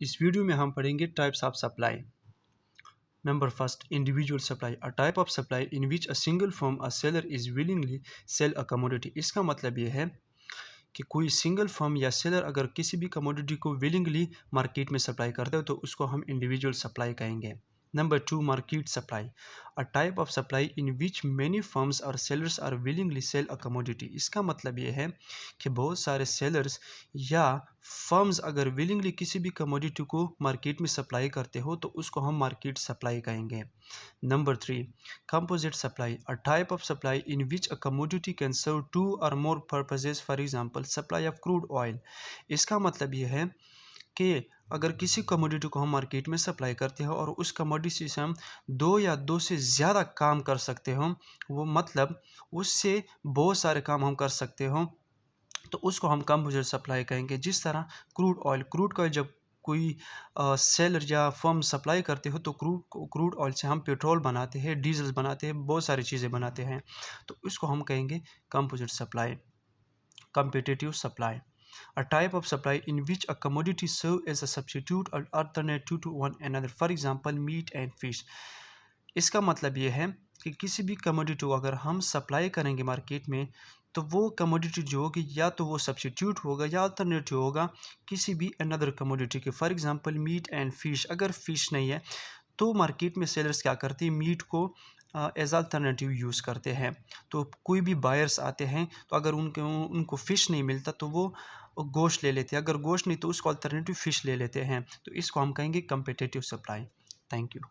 इस वीडियो में हम पढ़ेंगे types of supply. Number first, individual supply, a type of supply in which a single firm a seller is willingly sell a commodity. इसका मतलब ये है कि कोई सिंगल फर्म या सेलर अगर किसी भी कमोडिटी को विलिंगली मार्केट में सप्लाई करते हो तो उसको हम इंडिविजुअल सप्लाई कहेंगे। Number two, market supply, a type of supply in which many firms और sellers are willingly sell a commodity. इसका मतलब ये है कि बहुत सारे सेलर्स या फर्म्स अगर विलिंगली किसी भी कमोडिटी को मार्केट में सप्लाई करते हो तो उसको हम मार्केट सप्लाई कहेंगे। Number three, composite supply, a type of supply in which a commodity can serve two or more purposes, for example supply of crude oil। इसका मतलब ये है कि अगर किसी कमोडिटी को हम मार्केट में सप्लाई करते हैं और उस कमोडिटी से हम दो या दो से ज़्यादा काम कर सकते हो, वो मतलब उससे बहुत सारे काम हम कर सकते हो, तो उसको हम कंपोजिट सप्लाई कहेंगे। जिस तरह क्रूड ऑयल जब कोई सेलर या फर्म सप्लाई करते हो तो क्रूड ऑयल से हम पेट्रोल बनाते हैं, डीजल बनाते हैं, बहुत सारी चीज़ें बनाते हैं, तो इसको हम कहेंगे composite supply, competitive supply, a type of supply in which a commodity serve as a substitute or alternative to one another, for example meat and fish। इसका मतलब ये है कि किसी भी कमोडिटी को अगर हम सप्लाई करेंगे मार्केट में तो वो कमोडिटी जो होगी या तो वो सब्सिट्यूट होगा या अल्टरनेटिव होगा किसी भी अनदर कमोडिटी के। For example meat and fish, अगर फिश नहीं है तो मार्केट में सेलर्स क्या करते हैं, मीट को एज अल्टरनेटिव यूज़ करते हैं। तो कोई भी बायर्स आते हैं तो अगर उनको फ़िश नहीं मिलता तो वो गोश्त ले लेते हैं, अगर गोश्त नहीं तो उसको अल्टरनेटिव फ़िश ले लेते हैं, तो इसको हम कहेंगे कम्पिटिटिव सप्लाई। Thank you.